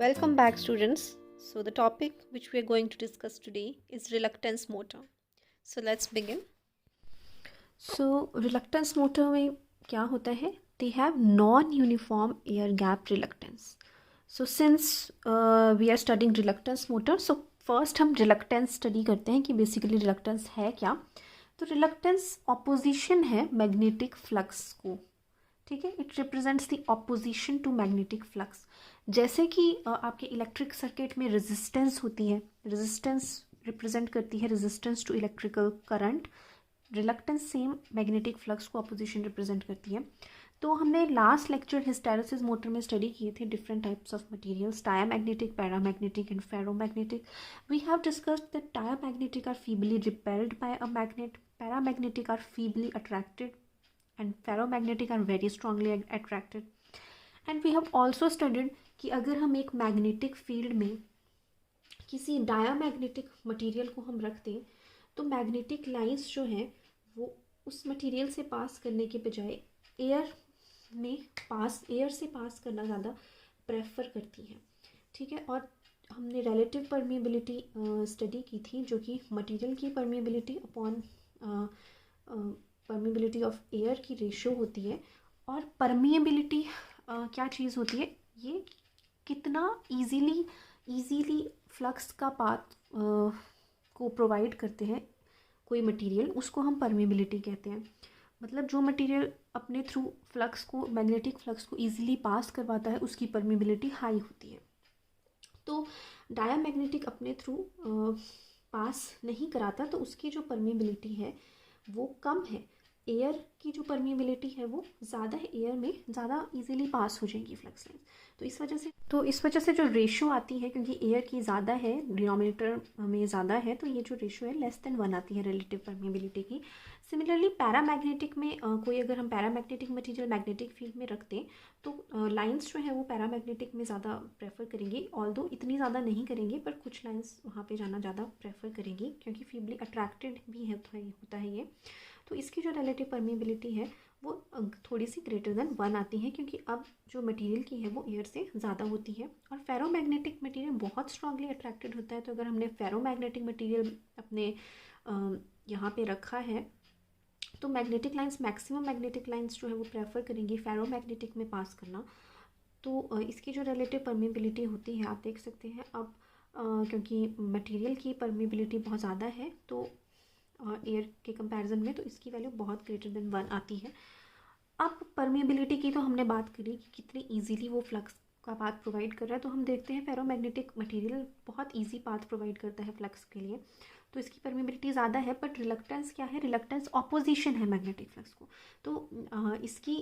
Welcome back, students. So, the topic which we are going to discuss today is reluctance motor. So, let's begin. So, reluctance motor में क्या होता है? They have non-uniform air gap reluctance. So, since we are studying reluctance motor, so first हम reluctance study करते हैं कि basically reluctance है क्या. तो reluctance opposition है magnetic flux को. ठीक है, it represents the opposition to magnetic flux. जैसे कि आपके इलेक्ट्रिक सर्किट में रेजिस्टेंस होती है, रेजिस्टेंस रिप्रेजेंट करती है resistance to electrical current. Reluctance same magnetic flux को ऑपोजिशन रिप्रेजेंट करती है. तो हमने लास्ट लेक्चर हिस्टैरिसीस मोटर में स्टडी किए थे different types of materials, diamagnetic, paramagnetic and ferromagnetic. We have discussed that diamagnetic are feebly repelled by a magnet, paramagnetic are feebly attracted and ferromagnetic are very strongly attracted. And we have also studied कि अगर हम एक magnetic field में किसी diamagnetic material को हम रख दें तो मैग्नेटिक लाइंस जो हैं वो उस मटेरियल से पास करने के बजाय एयर से पास करना ज़्यादा प्रेफर करती है. ठीक है, और हमने रिलेटिव परमिएबिलिटी स्टडी की थी जो कि मटेरियल की permeability upon permeability of air की रेशियो होती है. और परमिएबिलिटी क्या चीज़ होती है, ये कितना इजीली फ्लक्स का पाथ को प्रोवाइड करते हैं कोई मटेरियल, उसको हम परमिएबिलिटी कहते हैं. मतलब जो मटेरियल अपने थ्रू फ्लक्स को, मैग्नेटिक फ्लक्स को इजीली पास करवाता है उसकी परमिएबिलिटी हाई होती है. तो डायामैग्नेटिक अपने थ्रू पास नहीं कराता तो उसकी जो परमिएबिलिटी है वो कम है. एयर की जो परमिएबिलिटी है वो ज़्यादा है, एयर में ज़्यादा इजीली पास हो जाएंगी फ्लक्स लाइंस. तो इस वजह से जो रेशियो आती है, क्योंकि एयर की ज़्यादा है, डिनोमिनेटर में ज़्यादा है, तो ये जो रेशियो है लेस देन 1 आती है रिलेटिव परमिएबिलिटी की. सिमिलरली पैरामैग्नेटिक में कोई अगर हम पैरामैग्नेटिक मटेरियल मैग्नेटिक फील्ड में रख दें तो लाइंस जो है वो पैरामैग्नेटिक में ज़्यादा प्रेफर करेंगी, ऑल्दो इतनी ज़्यादा नहीं करेंगी पर कुछ लाइंस वहाँ पे जाना ज़्यादा प्रेफर करेंगी क्योंकि फीबली अट्रैक्टेड भी होता है ये. तो इसकी जो रिलेटिव परमिएबिलिटी है वो थोड़ी सी ग्रेटर देन 1 आती है क्योंकि अब जो मटेरियल की है वो एयर से ज़्यादा होती है. और फेरोमैग्नेटिक मटेरियल बहुत स्ट्रांगली अट्रैक्टेड होता है. तो अगर हमने फेरोमैग्नेटिक मटेरियल अपने यहाँ पे रखा है तो magnetic lines, maximum magnetic lines जो है वो प्रेफर करेंगी फेरोमैग्नेटिक में पास करना. तो इसकी जो रिलेटिव परमिएबिलिटी होती है आप देख सकते हैं अब क्योंकि मटेरियल की परमिएबिलिटी बहुत ज़्यादा है तो एयर के कंपैरिजन में, तो इसकी वैल्यू बहुत ग्रेटर देन 1 आती है. अब परमिएबिलिटी की तो हमने बात करी कि कितनी इजीली वो फ्लक्स का पाथ प्रोवाइड कर रहा है. तो हम देखते हैं फेरोमैग्नेटिक मटेरियल बहुत इजी पाथ प्रोवाइड करता है फ्लक्स के लिए, तो इसकी परमिएबिलिटी ज़्यादा है. बट रिलक्टेंस क्या है, रिलक्टेंस ऑपोजिशन है मैग्नेटिक फ्लक्स को. तो इसकी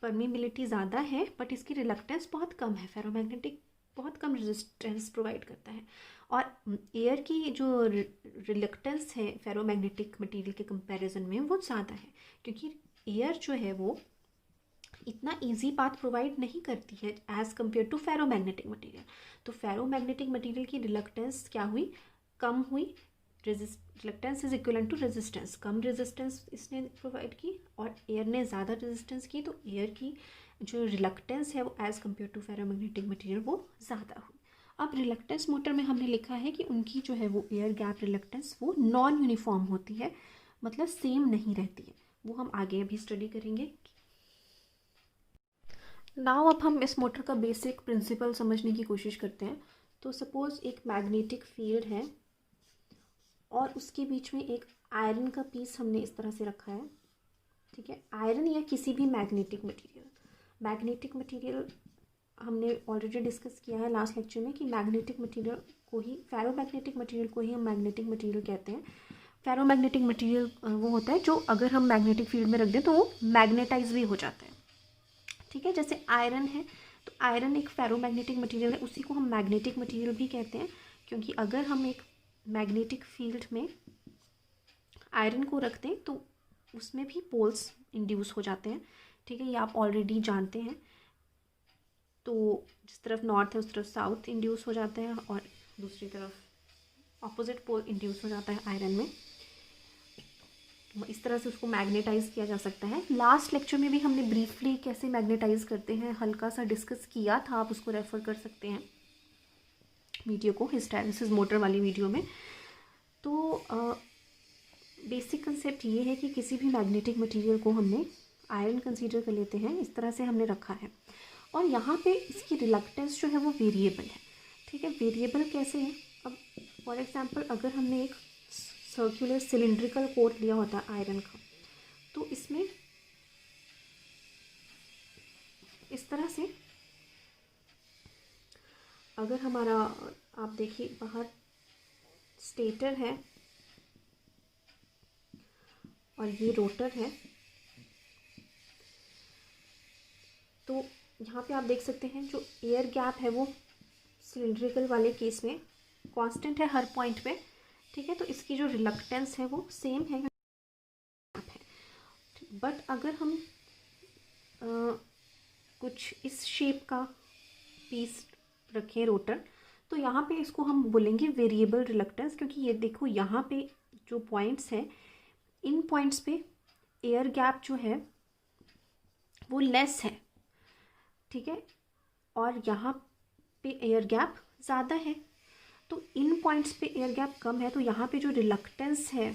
परमिएबिलिटी ज़्यादा है बट इसकी रिलक्टेंस बहुत कम है. फेरोमैग्नेटिक बहुत कम रेजिस्टेंस प्रोवाइड करता है. और एयर की जो रिलक्टेंस है फेरोमैग्नेटिक मटेरियल के कंपैरिजन में वो ज़्यादा है क्योंकि एयर जो है वो इतना इजी पाथ प्रोवाइड नहीं करती है as compare to ferromagnetic material. तो फेरोमैग्नेटिक मटेरियल की रिलक्टेंस क्या हुई, कम हुई. Reluctance is equal to resistance, कम रेजिस्टेंस इसने प्रोवाइड की और एयर ने ज़्यादा रेजिस्टेंस की. तो एयर की जो रिलक्टेंस है वो as compare to ferromagnetic material वो ज़्यादा हुई. अब रिलक्टेंस मोटर में हमने लिखा है कि उनकी जो है वो एयर गैप रिलक्टेंस वो नॉन यूनिफॉर्म होती है, मतलब सेम नहीं रहती है. वो हम आगे अभी स्टडी करेंगे. नाउ अब हम इस मोटर का बेसिक प्रिंसिपल समझने की कोशिश करते हैं. तो सपोज़ एक मैग्नेटिक फील्ड है और उसके बीच में एक आयरन का पीस हमने इस तरह से रखा है. ठीक है, आयरन या किसी भी मैग्नेटिक मटेरियल हमने ऑलरेडी डिस्कस किया है लास्ट लेक्चर में कि मैग्नेटिक मटेरियल को ही, फेरोमैग्नेटिक मटेरियल को ही हम मैग्नेटिक मटेरियल कहते हैं. फेरोमैग्नेटिक मटेरियल वो होता है जो अगर हम मैग्नेटिक फील्ड में रख दें तो वो मैग्नेटाइज भी हो जाता है. ठीक है, जैसे आयरन है तो आयरन एक फेरोमैग्नेटिक मटेरियल है, उसी को हम मैग्नेटिक मटेरियल भी कहते हैं क्योंकि अगर हम एक मैग्नेटिक फील्ड में आयरन को रख दें तो उसमें भी पोल्स इंड्यूस हो जाते हैं. ठीक है, ये आप ऑलरेडी जानते हैं. तो जिस तरफ नॉर्थ है उस तरफ साउथ इंड्यूस हो जाते हैं और दूसरी तरफ ऑपोजिट पोल इंड्यूस हो जाता है आयरन में. इस तरह से उसको मैग्नेटाइज किया जा सकता है. लास्ट लेक्चर में भी हमने ब्रीफली कैसे मैग्नेटाइज करते हैं हल्का सा डिस्कस किया था, आप उसको रेफ़र कर सकते हैं. वीडियो को, हिस्टैरिसीस मोटर वाली वीडियो में। तो बेसिक कंसेप्ट ये है कि किसी भी मैग्नेटिक मटेरियल को हमने आयरन कंसीडर कर लेते हैं, इस तरह से हमने रखा है, और यहाँ पे इसकी रिलक्टेंस जो है वो वेरिएबल है। ठीक है, वेरिएबल कैसे है? अब फॉर एग्जांपल अगर हमने एक सर्कुलर सिलिंड्रिकल कोर लिया होता है आयरन का, तो इसमें इस तरह से अगर हमारा, आप देखिए बाहर स्टेटर है और ये रोटर है, तो यहाँ पे आप देख सकते हैं जो एयर गैप है वो सिलिंड्रिकल वाले केस में कांस्टेंट है हर पॉइंट पे। ठीक है, तो इसकी जो रिलक्टेंस है वो सेम है। बट अगर हम कुछ इस शेप का पीस रखें रोटर, तो यहाँ पे इसको हम बोलेंगे वेरिएबल रिलक्टेंस, क्योंकि ये देखो यहाँ पे जो पॉइंट्स हैं, इन पॉइंट्स पे एयर गैप जो है वो लेस है। ठीक है, और यहाँ पे एयर गैप ज़्यादा है, तो इन पॉइंट्स पे एयर गैप कम है, तो यहाँ पे जो रिलक्टेंस है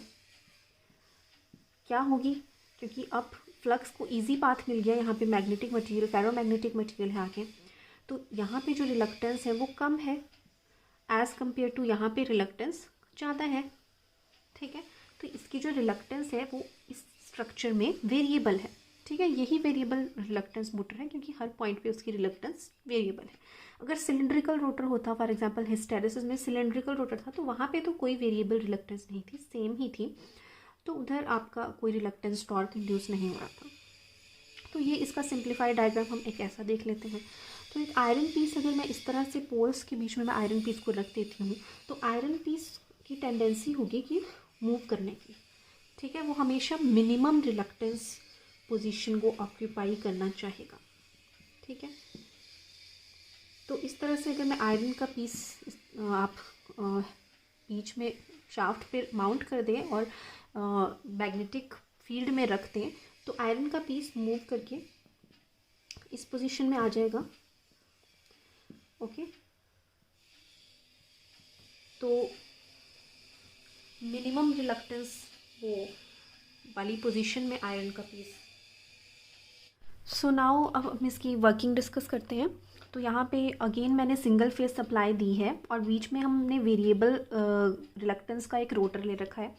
क्या होगी? क्योंकि अब फ्लक्स को इजी पाथ मिल गया, यहाँ पे मैग्नेटिक मटेरियल, फेरोमैग्नेटिक मटेरियल है आगे, तो यहाँ पे जो रिलक्टेंस है वो कम है एज़ कम्पेयर टू यहाँ पे रिलक्टेंस ज़्यादा है। ठीक है, तो इसकी जो रिलक्टेंस है वो इस स्ट्रक्चर में वेरिएबल है। ठीक है, यही वेरिएबल रिलक्टेंस मोटर है, क्योंकि हर पॉइंट पे उसकी रिलक्टेंस वेरिएबल है। अगर सिलिंड्रिकल रोटर होता, फॉर एग्जांपल हिस्टैरिसीस में सिलिंड्रिकल रोटर था, तो वहाँ पे तो कोई वेरिएबल रिलक्टेंस नहीं थी, सेम ही थी, तो उधर आपका कोई रिलक्टेंस टॉर्क इंड्यूस नहीं हो रहा था। तो ये इसका सिंप्लीफाइड डायग्राम हम एक ऐसा देख लेते हैं। तो एक आयरन पीस, अगर मैं इस तरह से पोल्स के बीच में मैं आयरन पीस को रख देती हूँ, तो आयरन पीस की टेंडेंसी होगी कि मूव करने की। ठीक है, वो हमेशा मिनिमम रिलक्टेंस पोजीशन को ऑक्यूपाई करना चाहेगा। ठीक है, तो इस तरह से अगर मैं आयरन का पीस आप बीच में शाफ्ट पे माउंट कर दें और मैग्नेटिक फील्ड में रख दें, तो आयरन का पीस मूव करके इस पोजीशन में आ जाएगा। ओके, तो मिनिमम रिलक्टेंस वो वाली पोजीशन में आयरन का पीस। सो नाउ अब हम इसकी वर्किंग डिस्कस करते हैं। तो यहाँ पे अगेन मैंने सिंगल फेज सप्लाई दी है और बीच में हमने वेरिएबल रिलक्टेंस का एक रोटर ले रखा है।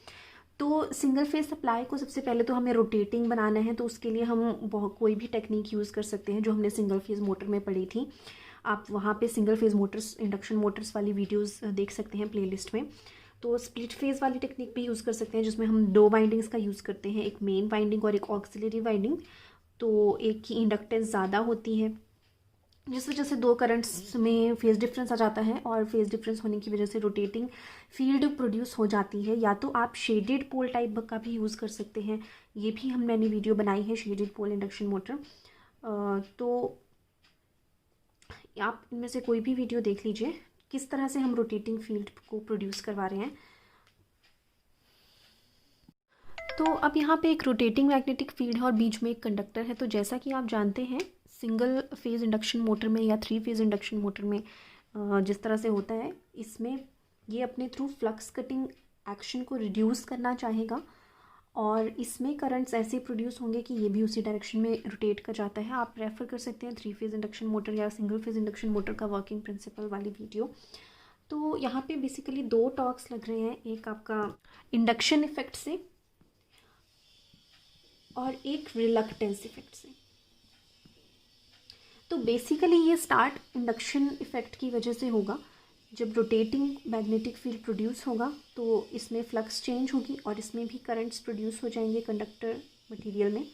तो सिंगल फेज सप्लाई को सबसे पहले तो हमें रोटेटिंग बनाना है, तो उसके लिए हम कोई भी टेक्निक यूज़ कर सकते हैं जो हमने सिंगल फेज मोटर में पढ़ी थी। आप वहाँ पे single phase Motors, induction Motors वाली वीडियोस देख सकते हैं प्लेलिस्ट में। तो स्प्लिट फेज वाली टेक्निक भी यूज़ कर सकते हैं, जिसमें हम दो वाइंडिंग्स का यूज़ करते हैं, एक मेन वाइंडिंग और एक ऑक्सिलरी वाइंडिंग। तो एक की इंडक्टेंस ज़्यादा होती है, जिस वजह से दो करंट्स में फेज़ डिफरेंस आ जाता है, और फेज़ डिफरेंस होने की वजह से रोटेटिंग फील्ड प्रोड्यूस हो जाती है। या तो आप शेडेड पोल टाइप का भी यूज़ कर सकते हैं, ये भी मैंने वीडियो बनाई है, शेडेड पोल इंडक्शन मोटर। तो आप इनमें से कोई भी वीडियो देख लीजिए किस तरह से हम रोटेटिंग फील्ड को प्रोड्यूस करवा रहे हैं। तो अब यहाँ पे एक रोटेटिंग मैग्नेटिक फील्ड है और बीच में एक कंडक्टर है। तो जैसा कि आप जानते हैं सिंगल फेज़ इंडक्शन मोटर में या 3 फेज़ इंडक्शन मोटर में जिस तरह से होता है, इसमें ये अपने थ्रू फ्लक्स कटिंग एक्शन को रिड्यूस करना चाहेगा, और इसमें करंट्स ऐसे प्रोड्यूस होंगे कि ये भी उसी डायरेक्शन में रोटेट कर जाता है। आप रेफ़र कर सकते हैं 3 फेज़ इंडक्शन मोटर या सिंगल फेज़ इंडक्शन मोटर का वर्किंग प्रिंसिपल वाली वीडियो। तो यहाँ पे बेसिकली 2 टॉर्क्स लग रहे हैं, एक आपका इंडक्शन इफेक्ट से और एक रिलक्टेंस इफेक्ट से। तो बेसिकली ये स्टार्ट इंडक्शन इफेक्ट की वजह से होगा। जब रोटेटिंग मैग्नेटिक फील्ड प्रोड्यूस होगा तो इसमें फ्लक्स चेंज होगी और इसमें भी करंट्स प्रोड्यूस हो जाएंगे कंडक्टर मटेरियल में,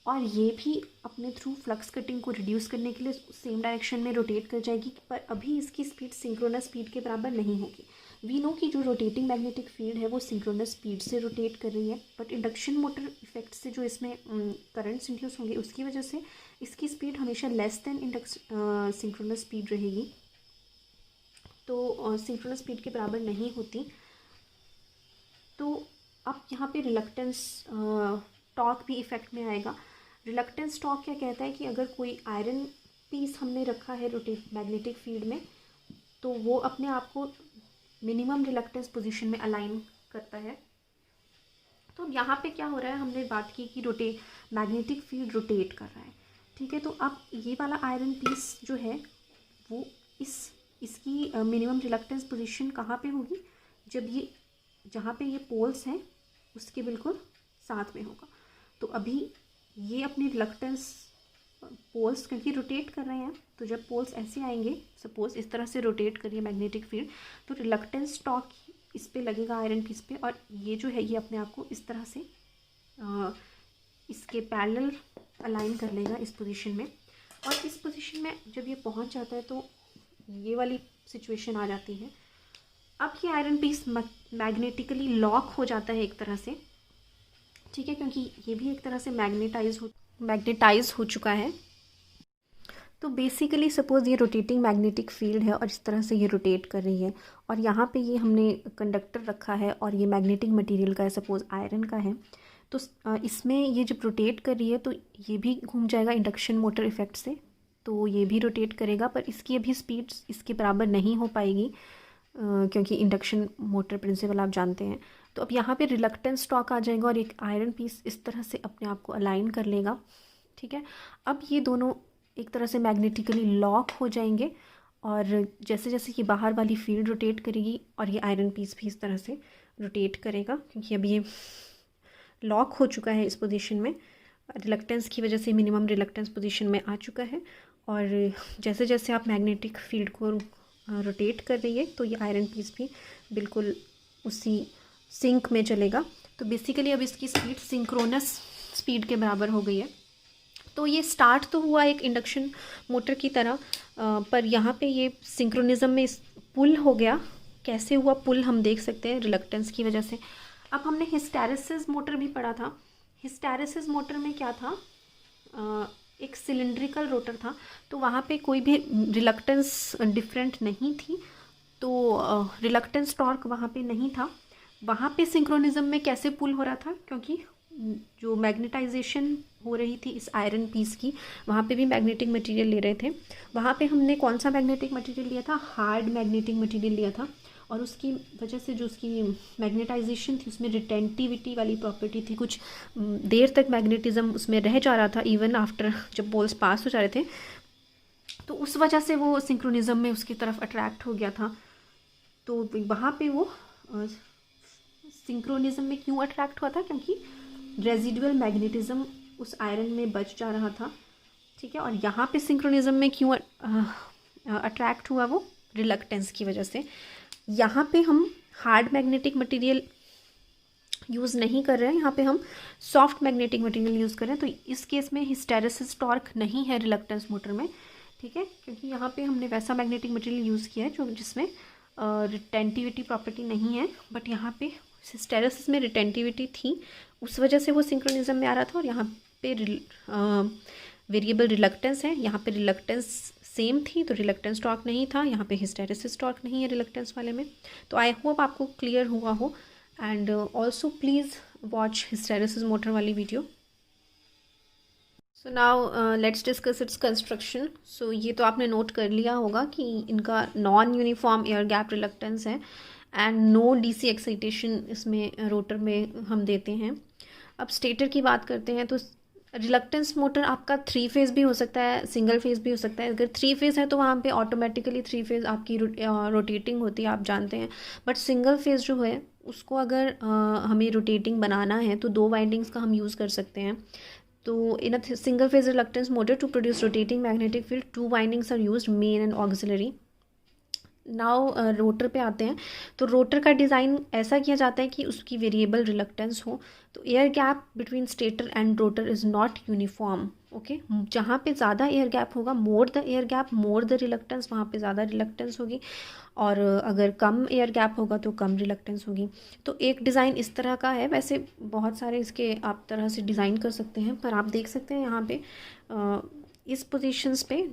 और ये भी अपने थ्रू फ्लक्स कटिंग को रिड्यूस करने के लिए सेम डायरेक्शन में रोटेट कर जाएगी। पर अभी इसकी स्पीड सिंक्रोनस स्पीड के बराबर नहीं होगी। वी नो कि जो रोटेटिंग मैग्नेटिक फील्ड है वो सिंक्रोनस स्पीड से रोटेट कर रही है, बट इंडक्शन मोटर इफेक्ट से जो इसमें करंट्स इंड्यूस होंगे उसकी वजह से इसकी स्पीड हमेशा लेस देन सिंक्रोनस स्पीड रहेगी, तो सिंक्रोनस स्पीड के बराबर नहीं होती। तो अब यहाँ पे रिलक्टेंस टॉर्क भी इफेक्ट में आएगा। रिलक्टेंस टॉर्क क्या कहता है कि अगर कोई आयरन पीस हमने रखा है रोटेट मैग्नेटिक फील्ड में, तो वो अपने आप को मिनिमम रिलक्टेंस पोजीशन में अलाइन करता है। तो अब यहाँ पे क्या हो रहा है, हमने बात की कि मैग्नेटिक फील्ड रोटेट कर रहा है, ठीक है। तो अब ये वाला आयरन पीस जो है वो इसकी मिनिमम रिलक्टेंस पोजीशन कहाँ पे होगी, जब ये जहाँ पे ये पोल्स हैं उसके बिल्कुल साथ में होगा। तो अभी ये अपनी रिलक्टेंस पोल्स क्योंकि रोटेट कर रहे हैं, तो जब पोल्स ऐसे आएंगे, सपोज इस तरह से रोटेट करिए मैग्नेटिक फील्ड, तो रिलक्टेंस टॉर्क इस पे लगेगा आयरन पीस पे, और ये जो है ये अपने आप को इस तरह से इसके पैरेलल अलाइन कर लेगा इस पोजीशन में। और इस पोजीशन में जब ये पहुंच जाता है तो ये वाली सिचुएशन आ जाती है। अब ये आयरन पीस मैग्नेटिकली लॉक हो जाता है एक तरह से, ठीक है, क्योंकि ये भी एक तरह से मैग्नेटाइज हो चुका है। तो बेसिकली सपोज ये रोटेटिंग मैग्नेटिक फील्ड है और इस तरह से ये रोटेट कर रही है, और यहाँ पे ये हमने कंडक्टर रखा है और ये मैग्नेटिक मटेरियल का है, सपोज आयरन का है। तो इसमें ये जब रोटेट कर रही है तो ये भी घूम जाएगा इंडक्शन मोटर इफेक्ट से, तो ये भी रोटेट करेगा, पर इसकी अभी स्पीड इसके बराबर नहीं हो पाएगी क्योंकि इंडक्शन मोटर प्रिंसिपल आप जानते हैं। तो अब यहाँ पे रिलक्टेंस टॉर्क आ जाएगा और एक आयरन पीस इस तरह से अपने आप को अलाइन कर लेगा, ठीक है। अब ये दोनों एक तरह से मैग्नेटिकली लॉक हो जाएंगे, और जैसे जैसे ये बाहर वाली फील्ड रोटेट करेगी और ये आयरन पीस भी इस तरह से रोटेट करेगा, क्योंकि अब ये लॉक हो चुका है इस पोजीशन में, रिलक्टेंस की वजह से मिनिमम रिलक्टेंस पोजीशन में आ चुका है। और जैसे जैसे आप मैग्नेटिक फील्ड को रोटेट कर रही है तो ये आयरन पीस भी बिल्कुल उसी सिंक में चलेगा। तो बेसिकली अब इसकी स्पीड सिंक्रोनस स्पीड के बराबर हो गई है। तो ये स्टार्ट तो हुआ एक इंडक्शन मोटर की तरह, पर यहाँ पे ये सिंक्रोनिज्म में पुल हो गया। कैसे हुआ पुल हम देख सकते हैं, रिलक्टेंस की वजह से। अब हमने हिस्टैरिसीस मोटर भी पढ़ा था। हिस्टैरिसीस मोटर में क्या था, एक सिलिंड्रिकल रोटर था, तो वहाँ पे कोई भी रिलक्टेंस डिफरेंट नहीं थी, तो रिलक्टेंस टॉर्क वहाँ पे नहीं था। वहाँ पे सिंक्रोनिज्म में कैसे पुल हो रहा था, क्योंकि जो मैग्नेटाइजेशन हो रही थी इस आयरन पीस की, वहाँ पे भी मैग्नेटिक मटेरियल ले रहे थे। वहाँ पे हमने कौन सा मैग्नेटिक मटेरियल लिया था, हार्ड मैग्नेटिक मटेरियल लिया था, और उसकी वजह से जो उसकी मैग्नेटाइजेशन थी उसमें रिटेंटिविटी वाली प्रॉपर्टी थी, कुछ देर तक मैग्नेटिज्म उसमें रह जा रहा था इवन आफ्टर जब पोल्स पास हो जा रहे थे, तो उस वजह से वो सिंक्रोनिज्म में उसकी तरफ अट्रैक्ट हो गया था। तो वहाँ पे वो सिंक्रोनिज्म में क्यों अट्रैक्ट हुआ था, क्योंकि रेजिडुअल मैग्नेटिज्म उस आयरन में बच जा रहा था, ठीक है। और यहाँ पे सिंक्रोनिज्म में क्यों अट्रैक्ट हुआ, वो रिलक्टेंस की वजह से। यहाँ पे हम हार्ड मैग्नेटिक मटेरियल यूज़ नहीं कर रहे हैं, यहाँ पे हम सॉफ्ट मैग्नेटिक मटेरियल यूज़ कर रहे हैं। तो इस केस में हिस्टैरिसीस टॉर्क नहीं है रिलक्टेंस मोटर में, ठीक है, क्योंकि यहाँ पे हमने वैसा मैग्नेटिक मटेरियल यूज़ किया है जो जिसमें रिटेंटिविटी प्रॉपर्टी नहीं है, बट यहाँ पे हिस्टैरिसीस में रिटेंटिविटी थी, उस वजह से वो सिंक्रोनिज्म में आ रहा था। और यहाँ पे वेरिएबल रिलक्टेंस है, यहाँ पे रिलक्टेंस सेम थी तो रिलक्टेंस टॉर्क नहीं था, यहाँ पे हिस्टैरिसीस टॉर्क नहीं है रिलक्टेंस वाले में। तो आई होप आपको क्लियर हुआ हो, and also please watch hysteresis motor वाली video. So now let's discuss its construction. So ये तो आपने नोट कर लिया होगा कि इनका non uniform air gap reluctance है एंड नो डीसी एक्साइटेशन इसमें रोटर में हम देते हैं। अब स्टेटर की बात करते हैं, तो रिलक्टेंस मोटर आपका 3 फेज़ भी हो सकता है, सिंगल फेज़ भी हो सकता है। अगर 3 फेज़ है तो वहाँ पे ऑटोमेटिकली 3 फेज़ आपकी रोटेटिंग होती है, आप जानते हैं। बट सिंगल फेज़ जो है उसको अगर हमें रोटेटिंग बनाना है तो 2 वाइंडिंग्स का हम यूज़ कर सकते हैं। तो in a single phase reluctance motor to produce rotating magnetic field 2 windings are used, main and auxiliary. Now rotor पे आते हैं, तो रोटर का डिज़ाइन ऐसा किया जाता है कि उसकी वेरिएबल रिलक्टेंस हो। तो air gap between stator and rotor is not uniform, okay. जहाँ पे ज़्यादा एयर गैप होगा, more the air gap more the reluctance, वहाँ पे ज़्यादा रिलक्टेंस होगी, और अगर कम एयर गैप होगा तो कम रिलक्टेंस होगी। तो एक डिज़ाइन इस तरह का है, वैसे बहुत सारे इसके आप तरह से डिज़ाइन कर सकते हैं, पर आप देख सकते हैं यहाँ पे इस पोजीशंस पे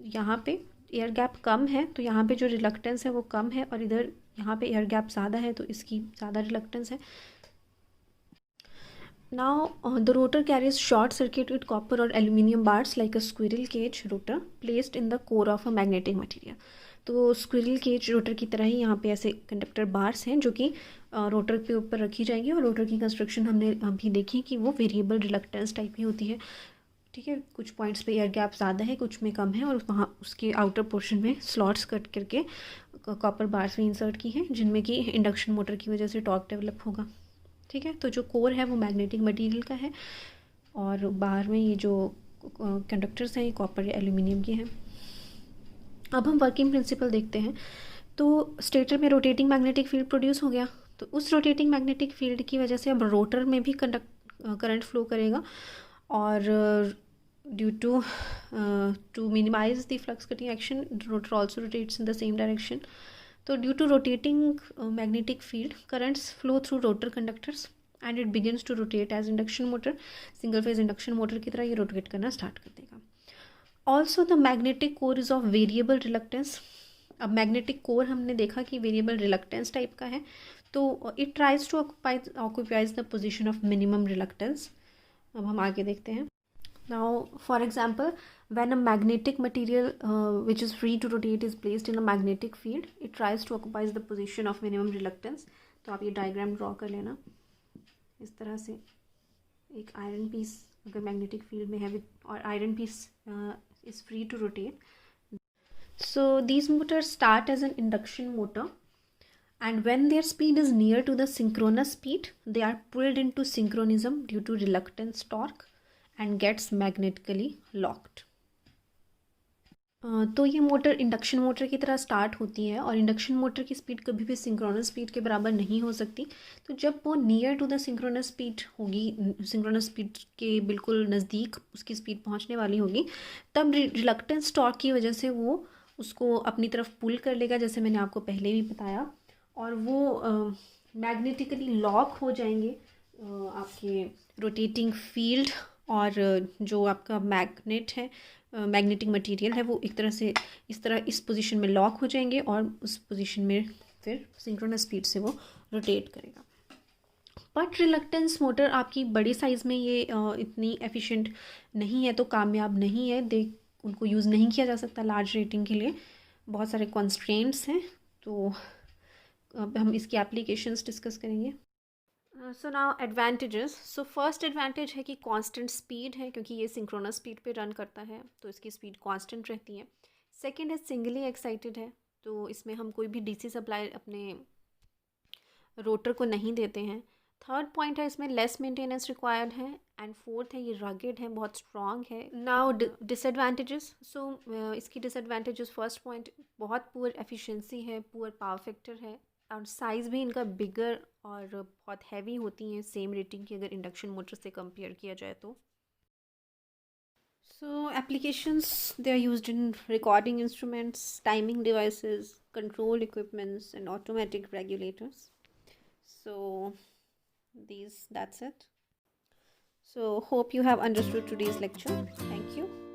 यहाँ पे एयर गैप कम है तो यहाँ पे जो रिलक्टेंस है वो कम है, और इधर यहाँ पे एयर गैप ज़्यादा है तो इसकी ज़्यादा रिलक्टेंस है। Now the rotor carries short circuit with copper और aluminium bars like a squirrel cage rotor placed in the core of a magnetic material. तो स्क्विरल केज रोटर की तरह ही यहाँ पे ऐसे कंडक्टर बार्स हैं जो कि रोटर के ऊपर रखी जाएंगी, और रोटर की कंस्ट्रक्शन हमने अभी देखी कि वो वेरिएबल रिलक्टेंस टाइप की होती है। ठीक है, कुछ पॉइंट्स पे एयर गैप ज़्यादा है, कुछ में कम है, और वहाँ उसके आउटर पोर्शन में स्लॉट्स कट करके कॉपर बार्स भी इंसर्ट की हैं जिनमें कि इंडक्शन मोटर की वजह से टॉर्क डेवलप होगा। ठीक है, तो जो कोर है वो मैग्नेटिक मटेरियल का है, और बाहर में ये जो कंडक्टर्स हैं ये कॉपर या एल्यूमिनियम के हैं। अब हम वर्किंग प्रिंसिपल देखते हैं। तो स्टेटर में रोटेटिंग मैग्नेटिक फील्ड प्रोड्यूस हो गया, तो उस रोटेटिंग मैग्नेटिक फील्ड की वजह से अब रोटर में भी करंट फ्लो करेगा, और due to minimize the flux cutting action rotor also rotates in the same direction. तो due to rotating magnetic field currents flow through rotor conductors and it begins to rotate as induction motor. Single phase induction motor की तरह ये rotate करना start कर देगा। Also the magnetic core is of variable reluctance. अब magnetic core हमने देखा कि वेरिएबल रिलक्टेंस टाइप का है, तो it tries to occupies the position of minimum reluctance. अब हम आगे देखते हैं। Now for example, when a magnetic material which is free to rotate is placed in a magnetic field, it tries to occupies the position of minimum reluctance। तो आप ये diagram draw कर लेना इस तरह से। एक आयरन पीस अगर मैग्नेटिक फील्ड में है और iron piece is free to rotate. So these motors start as an induction motor, and when their speed is near to the synchronous speed, they are pulled into synchronism due to reluctance torque and gets magnetically locked. तो ये motor induction motor की तरह start होती है, और induction motor की speed कभी भी सिंक्रोनस स्पीड के बराबर नहीं हो सकती। तो जब वो near to the synchronous speed होगी, सिंक्रोनस स्पीड के बिल्कुल नज़दीक उसकी स्पीड पहुंचने वाली होगी, तब रिलक्टेंस टॉर्क की वजह से वो उसको अपनी तरफ पुल कर लेगा, जैसे मैंने आपको पहले भी बताया, और वो मैग्नेटिकली लॉक हो जाएंगे आपके रोटेटिंग फील्ड, और जो आपका मैग्नेट है, मैग्नेटिक मटेरियल है, वो एक तरह से इस पोजीशन में लॉक हो जाएंगे, और उस पोजीशन में फिर सिंक्रोनस स्पीड से वो रोटेट करेगा। बट रिलक्टेंस मोटर आपकी बड़ी साइज़ में ये इतनी एफिशिएंट नहीं है, तो कामयाब नहीं है, उनको यूज़ नहीं किया जा सकता लार्ज रेटिंग के लिए, बहुत सारे कॉन्स्ट्रेंट्स हैं। तो अब हम इसकी एप्लीकेशंस डिस्कस करेंगे। So now advantages. So first advantage है कि कांस्टेंट स्पीड है, क्योंकि ये सिंक्रोनस स्पीड पे रन करता है तो इसकी स्पीड कांस्टेंट रहती है। सेकंड है सिंगली एक्साइटेड है, तो इसमें हम कोई भी डीसी सप्लाई अपने रोटर को नहीं देते हैं। थर्ड पॉइंट है इसमें लेस मेंटेनेंस रिक्वायर्ड है, एंड फोर्थ है ये रगेड है, बहुत स्ट्रॉन्ग है। Now disadvantages. सो इसकी डिसएडवांटेजेस, फर्स्ट पॉइंट बहुत पुअर एफिशिएंसी है, पुअर पावर फैक्टर है, और साइज़ भी इनका बिगर और बहुत हैवी होती हैं सेम रेटिंग की अगर इंडक्शन मोटर से कंपेयर किया जाए तो। So applications, they are used in recording instruments, timing devices, control equipments and automatic regulators. So that's it. So hope you have understood today's lecture. Thank you.